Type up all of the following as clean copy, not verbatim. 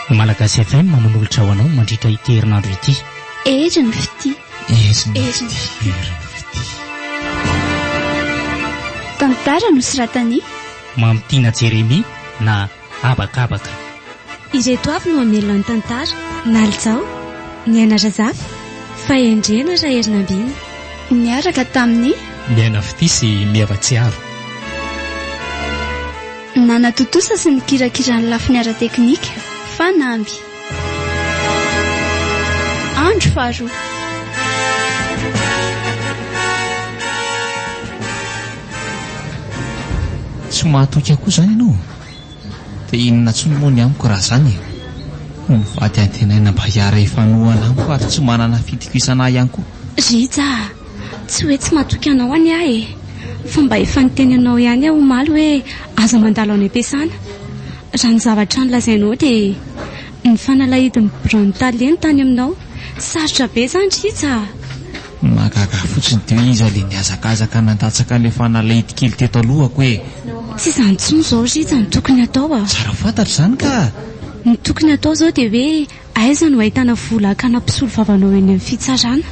Malagasy FM manolotra ho anao mandritra ity ity. Ejiny fity. Ejiny fity. Tantara nosoratany Mamitiana Jeremia na Abakabaka. Ireto avy no amelona ny tantara. Nalzao, ny Anarazafy, Fahendrena Raherinambiny. Niaraka tamin'ny Miaina Fity sy Miavatsiaro. Nanatotosa sy ny kirakirany lafiny ara-teknika Fanamby. Andro faharoa. Tsy mahatoky akoho zany ianao. Dia inona tsy nomony amiko raha zany. Mivady antenaina mba hiara ifanohana amiko ary tsy manana fitikisana ihany koa. Rija, tsy hoe tsy mahatoky anao any ahy e. Fa mba efa nitenenao ihany aho omaly hoe aza mandalo any am-piasana. Raha ny zavatra nolazainao dia ny fanalahidin'ny Braon Taleno tany aminao. Sarotra be zany Rija. Magaga fotsiny dia iza le niazakazaka nandatsaka ilay fanalahidy kely teto alohako hoe. Tsy izany intsony izao Rija ny tokony atao a. Tsara fantatra zany ka. Ny tokony atao izao dia hoe aiza no ahitana vola hakana mpisolo vavanao eny amin'ny fitsarana.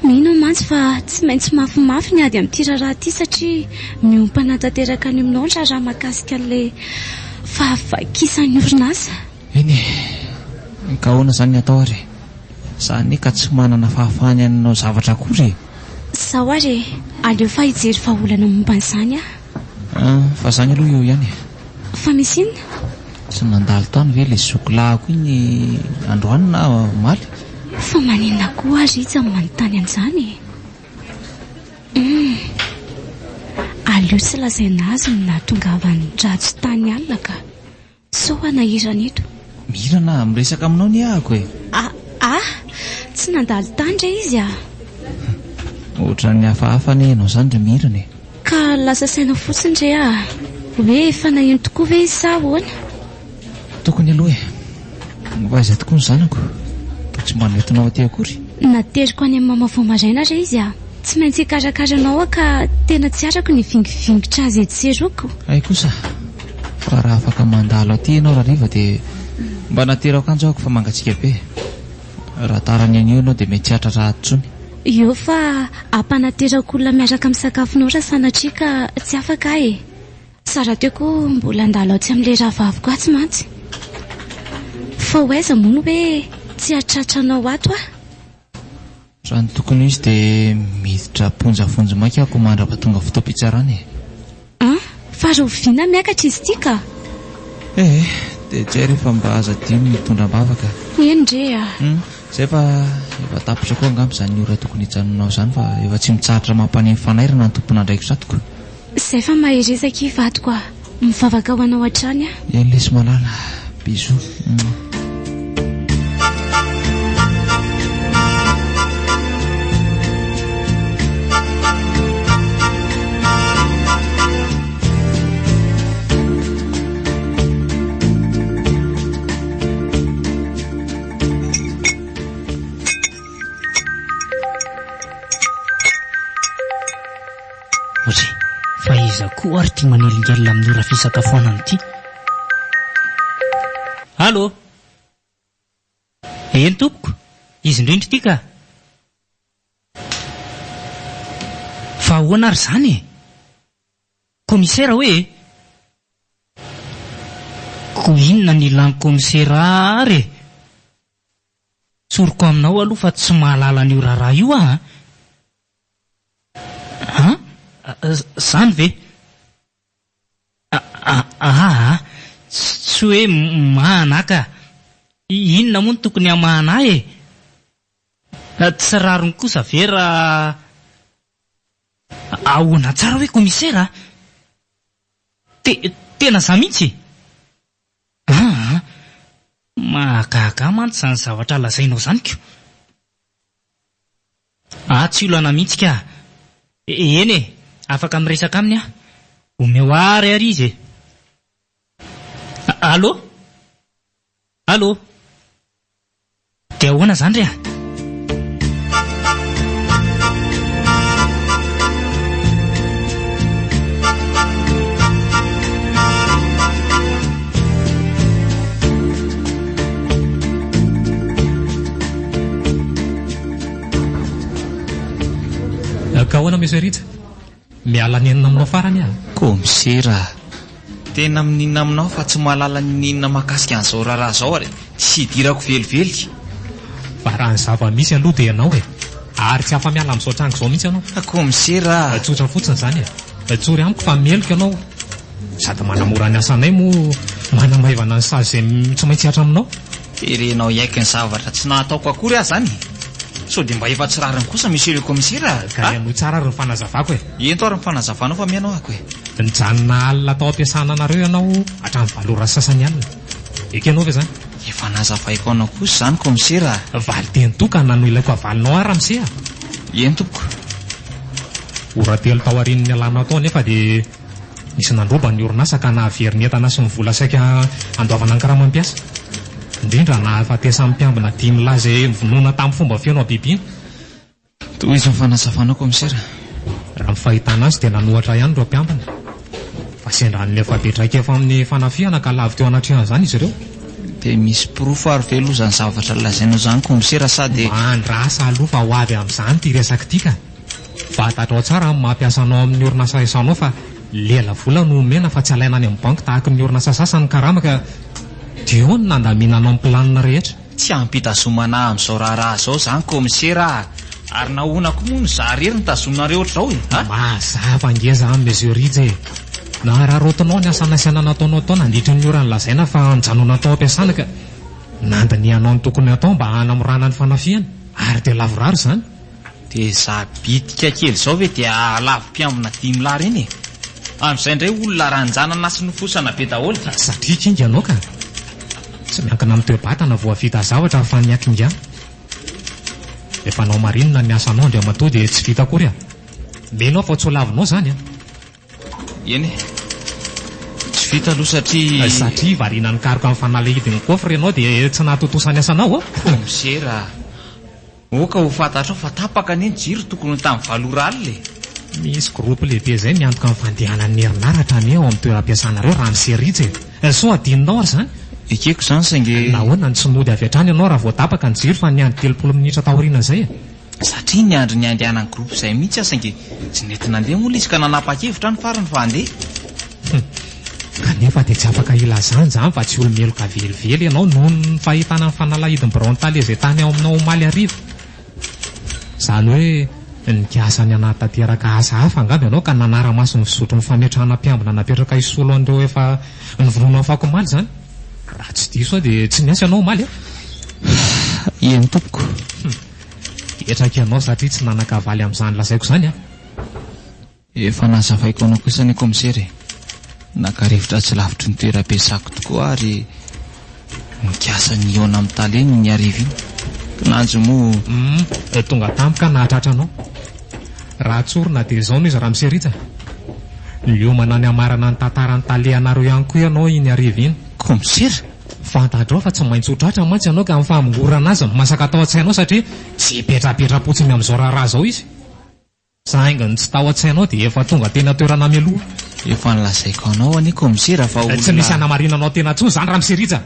Mino mantsy fa tsy maintsy mafimafy ny ady amin'ity raharaha ity satria miompana tanteraka any aminao raha mahakasika an'ilay fahavakisan'ny orinasa. Eny ka ahoana zany atao ary? Zany ka tsy manana fahafahany anao zavatra akory. Sao ary aleo fa hijery vahaolana momban'izany fa zany aloha eo ihany. Fa misy inona? Tsy nandalo tany ve ilay zokolahako iny androany na omaly? Fa maninona koa Rija manontany an'izany. Aleo tsy lazaina azy no nahatongavany ratsy tany alina ka. Sao anahirana eto. Mirana miresaka aminao ny ahako e. Tsy nandalo tany re izy Ohatra ny hafahafa ne ianao zany re mirana e. Ka lasa saina fotsiny re hoe efa nahino tokoa ve izy sa ahoana? Tokony aloha vaiza tokoa ny zanako. Tsy manoentinao aty akory. Nateriko any amin'ny mama vao maraina re izy Tsy maintsy hikarakaranao ka tena tsy arako ny vingivingitra azy etseroko. Ay kosa. Fa raha afaka mandalo aty ianao rahariva dia mba naterako anjo ako fa mangatsika be. Raha tarany anio ianao dia mety hatra raha atsony. Io fa ampanaterako olona miaraka amin'ny sakafonao raha sanatria ka tsy afaka e. Sara teoko mbola andalo aty amin'ilay raha vaviko atsy mantsy. Fa hoaiza mono hoe tsy hatratranao ato Raha ny tokony izy dia miditra ponjafonjy maika ako mandrapa tonga fotoam-pitsarana e. Fa roviana miakatra izy ity ka. Dia tsy rehefa mba aza dimy mitondra bavaka. Endre Zay efa tapitra koa angamba zany ora tokony hijanonao zany fa efa tsy mitsahatra mampanemy fanairana ny tompona ndraiky satoko. Zay fa maherezaka ivadiko mivavaka ho anao hatrany Lesy malala. Bisous. Fa iza koa ary tia manelingelina amin'ny ora fisakafoanana ity. Allô? Eny tompoko, izy indrindra ity ka. Fa ahoana ary zany e? Komisera hoe? Ko inona ny ilan'ny komisera ary e? Soroko aminao aloha fa tsy mahalala ny raharaha io Zany ve? Tsy hoe mahanaka. Inona moa ny tokony hamahana e? Tsy rariny kosa vera. Ahoana tsara hoe komisera? Tena za mihitsy. Mahagaga mantsy zany zavatra lazainao zany ko. Tsy olana mihitsy ka. Eny e, afaka miresaka aminy omeo ary izy e. Allô? Allô? Dia ahoana zany re Ka ahoana Monsieur Rija? Miala ninina aminao farany aho. Komisera, tena mininna aminao fa tsy mahalala ninina mahakasika an'izao raharaha zao ary tsy hidirako velively. Fa raha ny zava-misy aloha dia ianao ary tsy afa miala amin'izao trango izao mihitsy ianao. Komisera, Tsotra fotsiny izany tsory amiko fa meloko ianao sady manamora ny asanay moa manamaivana ny sazy izay tsy maintsy hiatra aminao. terenao iaiky ny zavatra tsy nahataoko akory aho zany. So dia mba efa tsy rariny kosa Monsieur le Commissaire. Ka ianao tsara ary ny fanazavako Ento ary ny fanazavanao fa mianao ako Nijanona alina tao ampiasana anareo ianao hatramin'ny valora sasany alina. Ekenao ve zany? Efa nazavaiko anao kosa zany Commissaire. Valy teny toka nano ilaiko avalinao ary ramsea. Eny tompoko. Ora telo tao arin'ny alana tao nefa dia nisy nandroba ny orinasa ka nahavery ny entana sy ny vola saika andoavana ny karamam-piasa. Indrindra nahafatesa mpiambina 10 laza vonoina tamin'ny fomba feno abibina. Toy izy ny fanazavanao Commissaire. Raha ny fahitana azy dia nanohatra ihany ireo mpiambina. Fa sendran'ny efa betraika efa amin'ny fanafiana ka lavy teo anatrehana izany izy ireo. Dia misy pirofo ary velo zany zavatra lazainao zany Commissaire sady mandrasa aloha fa ho avy amin'izany ty resaka ty ka. Fantatrao tsara mampiasa anao amin'ny orinasa isanao fa lela vola no omena fa tsy alaina any amin'ny banky tahaka ny orinasa sasany karama ka dia eo ny nandamina anao amin'ny planina rehetra. Tsy ampitazomana amin'izao raharaha zao zany Commissaire. Ary nahoanako moa ny zaharery nitazonareo ohatr'izao mazava ngeza amin'ny mesurije. Na raha rotonao ny asanasiana nataonao tao nandritra ny ora ny lazaina fa nijanona tao ampiasana ka nandinianao ny tokony atao mba hanamorana ny fanafiana ary dia lavorary zany. Dia zabitika kely zao ve dia lavo mpiambina 10 lary iny amin'izay indray olona ranjanana sy nofosana be daholo. Satria kinga anao ka tsy miankina amin'ny toe-batana voavita zavatra fa niakinga. Efa nao marinina ny asanao andria matoa dia tsy vita akory menao fa tsy ho lavinao zany Eny tsy vita aloha satria variana ny karoka amin'ny fanalahidiny kofra ianao dia tsy nahatotosany asanao Commissaire. Oka ho fantatrao fa tapaka ny jiro tokony tamin'ny valoralina. Misy groupe lehibe izay miantoka amin'ny fandehanan'ny herinaratra ny eo amin'ny toeram-piasanareo raha ny seritsy so adininao ary zany. Ekeko zany saingy nahoana ny tsy mody avy hatrany ianao raha vao tapaka ny jiro fa ny andro 30 minitra taoriana izay satria ny andro ny andehanany groupe izay mihitsy saingy tsy nety nandeha moa izy ka nanapa-kevitra ny farany fa andeha. Kanefa dia tsy afaka ilazany zany fa tsy olo-meloka velively ianao noho ny fahitana ny fanalahidiny Brontale izay tany ao aminao omaly arivo. Zany hoe ny kiasany anatanteraka asa hafa angamba ianao ka nanara-maso ny fisotro ny fametrahana mpiambina napetraka isolo andreo efa nivonoana afako omaly zany. Raha tsy diso dia tsy niasa ianao omaly Eny tompoko. Etraka ianao satria tsy nanakavaly amin'izany lazaiko zany Efa nazavaiko anao kosa ny Commissaire. Naka-rivotra tsy lavitry ny toeram-piasako tokoa ary nikiasa ny iona amin'ny taleny ny arivo iny. Nanjo moa tonga tampoka nahatratra anao. Raha tsorina dia izao no izy raha miseritra. Liomana ny amarana ny tantarany talehanareo ihany koa ianao iny arivo iny. Commissaire. Fantatrao fa tsy maintsy hotratra mantsy ianao ka amin'ny famongorana azy masaka tao an-tsainao satria tsy petrapetra-potsiny amin'izao raharaha zao izy. Saingany tsy tao an-tsainao dia efa tonga tena toerana mialoha. Efa nilazaiko anao any Commissaire fa tsy misy anamarinanao tena tsony zany raha miseritra.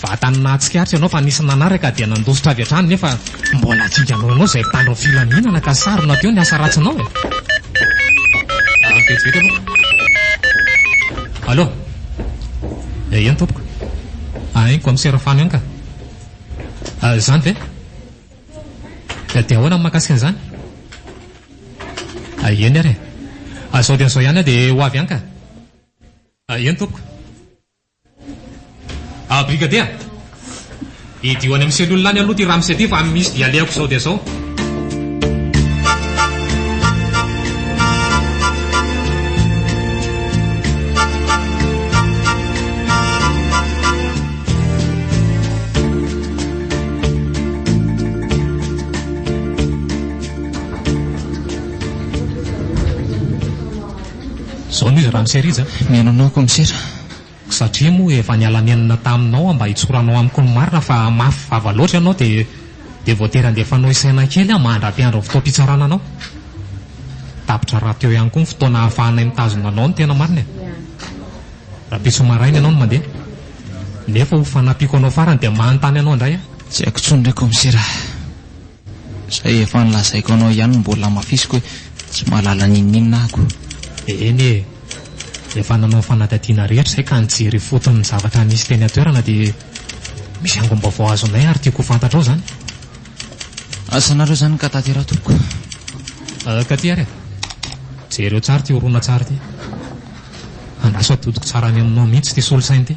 Vatany nahatsikaritra ianao fa nisy nanaraka dia nandositra avy hatrany nefa mbola tsinganao ianao izay tandro filaminana ka sarona teo ny asa ratsinao vetivety aloha. Allo eny tompoko. Iny Commissaire Fano ihany ka zany ve dia ahoana ny mahakasika an'izany eny ary sao dia zao ihany dia ho avy ihany ka eny tompoko. Brigadier idio any amin'ny selolina any aloha ty ramsy aty fa misy dia aleako zao dia zao. Zao no izy raha miserija miananao Commissaire. Satria moa efa nialanenina taminao mba hitsoranao amiko ny marina fa mafy vava loatra ianao dia voatery andefanao isaina kely mandra-piandro fotoam-pitsarana anao. Tapitra raha teo ihany koa ny fotoana hahafahanay mitazona anao ny tena marina. Raha pitso maraina ianao no mandeha nefa ho fanampiko anao farany dia manontany anao indray Tsy haiko tsony ndray Commissaire. Zay efa nilazaiko anao ihany mbola mafisiko hoe tsy mahalala ninninina ako. Eny e, efa nanao fanadadiana rehetra izay ka nijery foton'ny zavatra nisy teny atoerana dia misy angom-baovao azonay ary tiako fantatrao zany. Asanareo zany ka tatera toko. Ka ty ary jereo tsara ty orona tsara ty. Andraso atodiko tsara ny aminao mihitsy ty solosainy ty.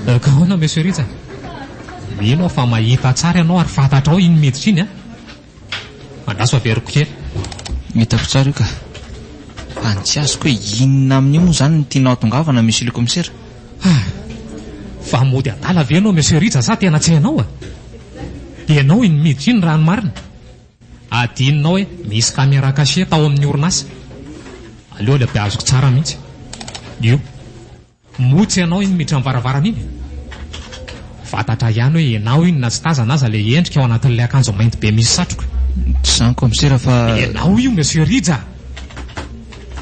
Ka hoana Monsieur Rija, mino fa mahita tsara ianao ary fantatrao iny miditra iny a. Andraso averiko kely. Hitako tsara io ka. Fa tsy azoko hoe inona amin'io moa zany ny tianao tongavana Monsieur le Commissaire. Fa mody adala ve ianao Monsieur Rija sa tena tsy hainao a? Ianao iny miditra iny raha ny marina. Adininao hoe misy caméra cachée tao amin'ny orinasa. Aleo le beazoko tsara mihitsy. Io. Motsy ianao iny miditra amin'ny varavarana iny. Fantatra ihany hoe ianao iny na tsy tazana aza le endrika ao anatin'ilay akanjo mainty be misy satroka. Tsy zany Commissaire fa Ianao io Monsieur Rija.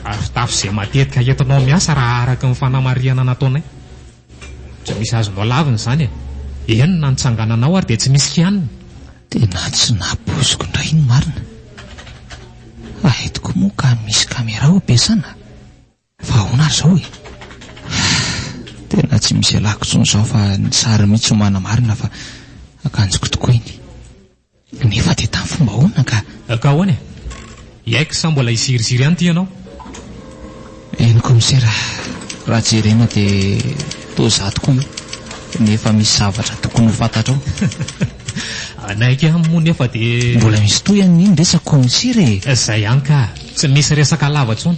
Ary fitafy izay matetika entinao miasa raha araka ny fanamariana nataonay. Tsy misy azonao laviny zany e. Eny na nitsangananao ary dia tsy misy kianina. tena tsy napoziko indray iny marina. Ahitiko moa ka misy kamera ao ampiasana. Fa ahoana ary zao e? Tena tsy misy alako tsony zao fa ny sary mihitsy homana marina fa akanjoko tokoa iny. Nefa dia tamin'ny fomba ahoana ka? Ka ahoana e? Iaiko sa mbola hisiriziry ihany ty ianao? Eny Commissaire, raha jerena dia toa za tokoa io. Nefa misy zavatra tokony ho fantatrao. Anaiky ihany moa nefa dia mbola misy toy ihany iny resaka Commissaire e. Zay ihany ka, tsy misy resaka lava tsony.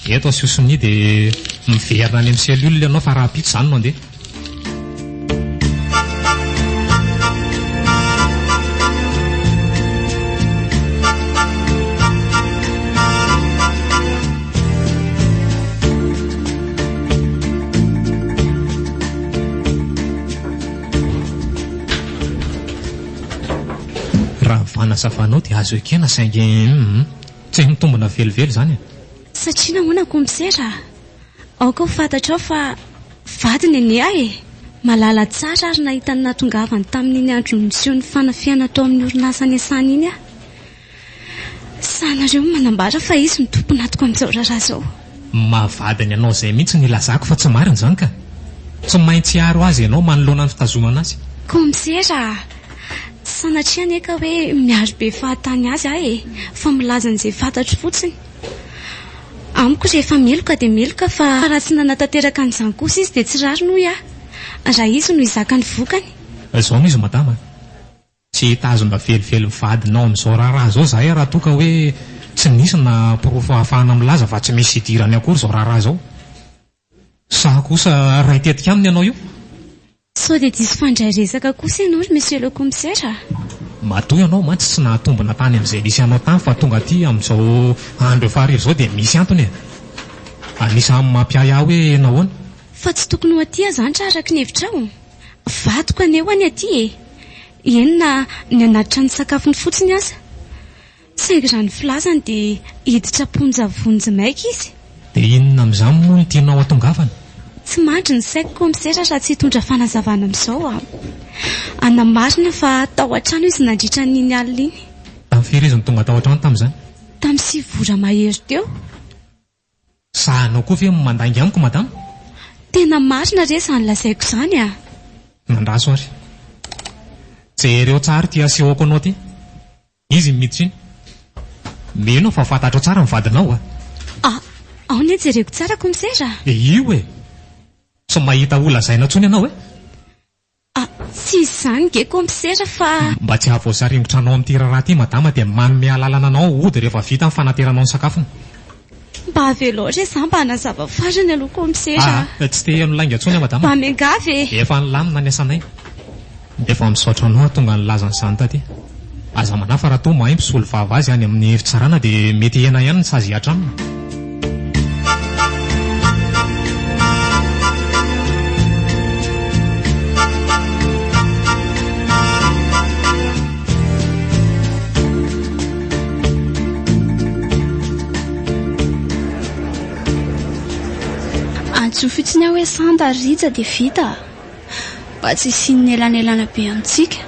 Eto asiosony dia miverina any amin'ny selule ianao fa raha pitsy zany no andeha. Raha vanasavanao dia azo ekena saingy tsy mitombona velively zany e. Satria nahoana Commissaire? Aoka ho fantatrao fa vadiny anie ahy e. Malala tsara ary nahita ny natongavany tamin'iny andro miseho ny fanafiana tao amin'ny orinasa ny asany iny aho. Sanareo manambara fa izy ny tompony atoko amin'izao raharaha zao. Mahavadiny anao izay mihitsy ny lazako fa tsy marina zany ka. Tsy maintsy aro azy ianao manoloana ny fitazomana azy. Commissaire, sanatria neka hoe miaro be fahatany azy ahy e, fa milaza an'izay fantatro fotsiny. Amiko rehefa meloka dia meloka fa raha tsy nanatateraka an'izany kosa izy dia tsy rary noho aho. Raha izy no hizaka ny vokany. Zao izy madama. Tsy hitazona velively mivadinao amin'izao raharaha zao zahay raha toa ka hoe tsy nisy na porofo ahafahana milaza fa tsy misy idirany akory zao raharaha zao. Sa kosa ray tetika aminy ianao io? Sao dia diso fandray resaka kosa ianao ry Monsieur le Commissaire. Matoy ianao mantsy tsy nahatombona tany amin'izay nisy anao tany fa tonga aty amin'izao andro efa hariva zao dia misy antony e. Anisany mampiay ahy hoe nahoana? Fa tsy tokony ho aty zany raha araka ny hevitrao. Vadiko aneo any aty e. Enona ny anatitra ny sakafony fotsiny aza. Saingy raha ny filazany dia hiditra ponjavonjy maika izy. Dia inona amin'izany moa no tianao atongavana? Tsy mandry ny saiko Commissaire raha tsy hitondra fanazavana amin'izao a. Anamarina fa tao an-trano izy nandritra n'iny alina iny. Tamin'ny firy izy ny tonga tao an-trano tamin'izany? Tamin'ny 6 vora mahery teo. Sahanao koa ve mandangy amiko madama? Tena marina re izany lazaiko izany a. Nandraso ary. Jereo tsara ty asehoko anao ty. Izy miditra iny. Meno fa fantatrao tsara ny vadinao a. Ao ny jereko tsara Commissaire. Io e. Tsy mahita olona zaina tsony ianao e. Tsy izany ge Commissaire fa mba tsy hahavoasaringotra anao amin'ity raharaha ty madama dia manome alalana anao ody rehefa vita ny fanateranao ny sakafony. mba avelo re za mba hanazava farany aloha Commissaire. Tsy te ano lainga tsony madama. Mba miangavy e. Efa nilamina ny asanay. Efa misaotra anao tonga ny lazany taty. Aza manafa raha toa mahay misolo vava azy any amin'ny hevitsarana dia mety hena ihany ny sazy hatraminy. Tsofitsiny aho hoe sanda rija dia vita. Mba tsy sin'ny elanelana be amintsika.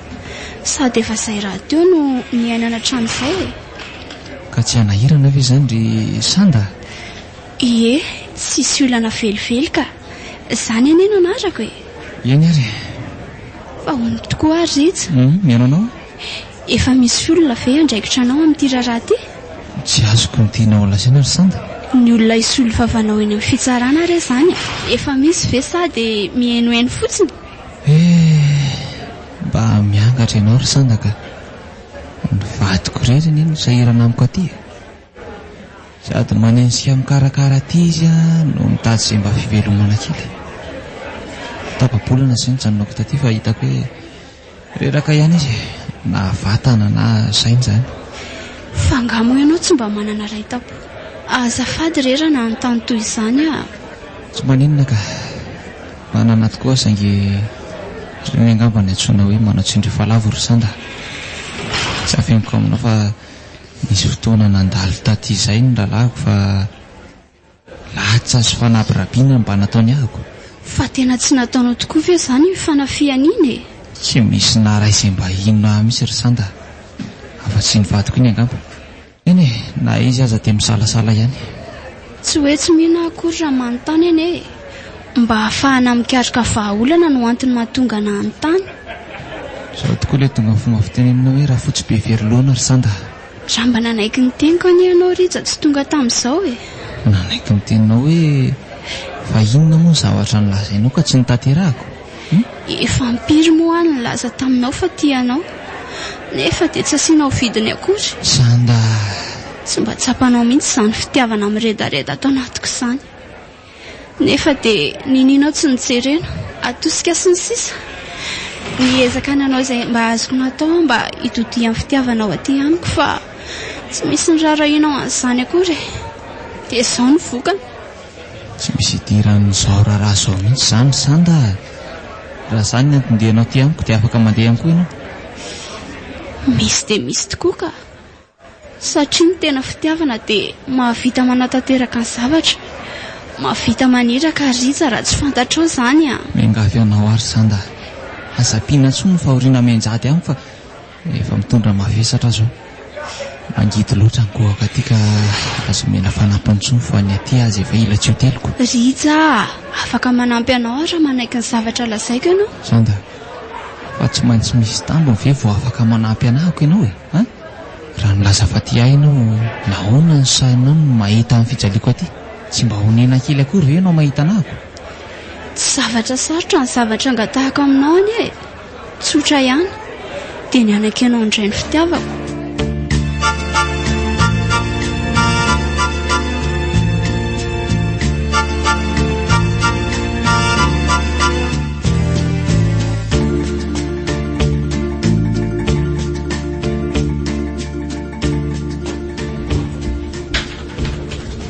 Sady efa izay raha teo no miainana hatramin'izay e. Ka tsy hanahirana ve izany ry Sanda? Ie, tsisy olana velively ka. Izany anie no anarako e. Eny ary. Fa hono tokoa ary Rija. Miano anao? Efa misy olona ve andraikitra anao amin'ity raharaha ty? Tsy azoko ny tianao lasaina ry Sanda. Ny olona isolo vavanao eny amin'ny fitsarana re izany. Efa misy ve sady mihainohaino fotsiny? Mba miangatra ianao ry Sanda ka. Ny vadiko rery ny sahirana amiko aty. Sady manensika mikarakara aty izy no mitady izay mba fivelomana kely. Tapabolana izay nijanonako taty fa hitako hoe reraka ihany izy, na vatana na saina izany. Fa angamo ianao tsy mba manana ray tapo. Azafady rera na anontany toy izany a. Tsy maninona ka. Manana tokoa saingy reny angamba ny antsoina hoe manao tsindry falavo ry Sanda. Tsy afeniko aminao fa nisy fotoana nandalo taty izay ny lalako fa latsa sy fanampy-rabiana mba nataony ahako. Fa tena tsy nataonao tokoa ve izany ny fanafiana iny e? Tsy misy naray izay mba inona misy ry Sanda. Afa-tsy ny vadiko iny angamba. Eny e, na izy aza dia misalasala ihany. Tsy hoe tsy mihina akory raha manontany eny e. Mba ahafahana mikaroka vahaolana no antony mahatonga na anontany. Izao tokoa ilay tonga amin'ny fomba fitenenina hoe raha fotsy be veryloana ry Sanda. Raha mba nanaiky ny teniko anie ianao Rija tsy tonga tamin'izao e. Nanaiky ny teninao hoe fa inona moa ny zavatra nilazainao ka tsy nitaterahako? Efa mpiry moa ny laza taminao fa tianao. Nefa dia tsy asianao vidiny akory. Sanda. Tsy mba tsapanao mihitsy izany fitiavana miredareda atao anatiko izany. Nefa dia ninonao tsy nijerena, atosika sy ny sisa. Niezaka nanao izay mba azoko natao mba hitoty amin'ny fitiavanao aty amiko fa tsy misy ny rarahinao an'izany akory. Dia izao ny vokany. Tsy misy idiran'izao raharaha izao mihitsy izany Sanda. Raha izany ny antondehanao aty amiko dia afaka mandeha ihany koa ianao. Misy dia misy tokoa ka. Satria ny tena fitiavana dia mahavita manatanteraka ny zavatra. Mahavita maniraka Rija raha tsy fantatrao izany a. Miangavy anao ary Sanda. Aza-piana intsony ny fahoriana menjady amiko fa efa mitondra mavesatra zao. Mangidy loatra ny kohaka aty ka azo mena fanampy intsony fa ny aty azy efa ila tsy ho teloko. Rija, afaka manampy anao raha manaiky ny zavatra lazaiko ianao. Sanda, fa tsy maintsy misy tambiny ve vao afaka manampy anahako ianao e? Raha nilaza fa ty ahy ianao, nahoana ny sainao no mahita amin'ny fijaliako aty? Tsy mba honena kely akory ve ianao mahita anahako? Tsy zavatra sarotra ny zavatra angatahako aminao any e. Tsotra ihany. Dia ny anaiky ianao indray ny fitiavako.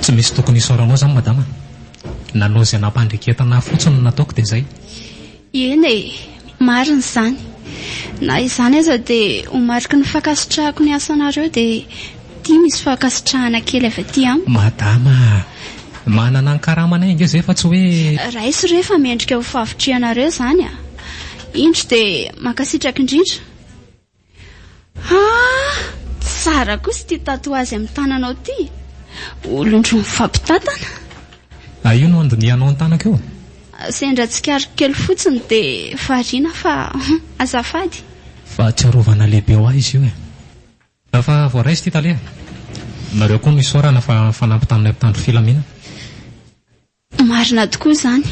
Tsy misy tokony isaoranao izany madama. Nanao izay nampandreketana fotsiny no nataoko dia izay. Eny e, marina izany. Na izany aza dia ho mariky ny fankasitrahako ny asanareo dia tia misy fankasitrahana kely avy aty amiko. Madama, manana ny karamana inge izay fa tsy hoe raisy rehefa miendrika ho fahavitrihanareo izany a. Indro dia mankasitraka indrindra. Tsara kosa ity tatoazy amin'ny tananao ity. Olondro mifampitantana. Io no andinianao ny tanako eo. Sendra tsikariko kely fotsiny dia variana fa azafady. Fa tsy arovana lehibe ho ahy izy io e. Fa voaraisy ity taleha. Nareo koa no isaorana fa fanampy taminay mpitandro filaminana. Marina tokoa izany.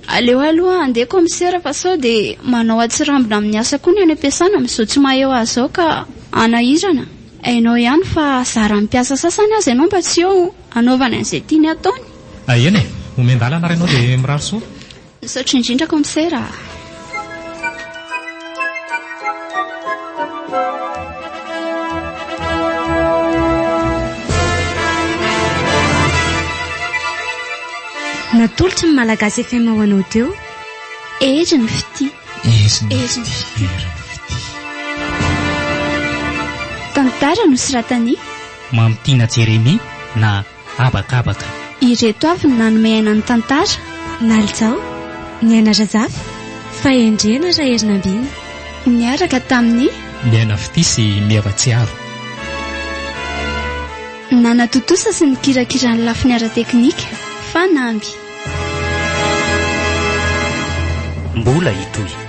Aleo aloha andeha komisera fa sao dia manao atsirambina amin'ny asa koa ny any am-piasana amin'izao tsy maheo azy ao ka anahirana. Hainao ihany fa zara mpiasa sasany azy ianao mba tsy eo anaovana an'izay tiany ataony. Eny e, omendalana ianao dia mirary soa. Misaotra indrindra komisera. Natolotra ny Malagasy FM ho anao teo. Ery ny fity. Tantara no soratany Mamitiana Jeremy na Abakabaka. Ireto avy no nanome aina ny tantara. Nalitsao, ny aina Razafy, Fahendrena Raerinambiny, niaraka tamin'ny miaina fitisy miava-tsiaro. nanatotosa sy nikirakirany lafiny ara-teknika fa namby mbola hitoy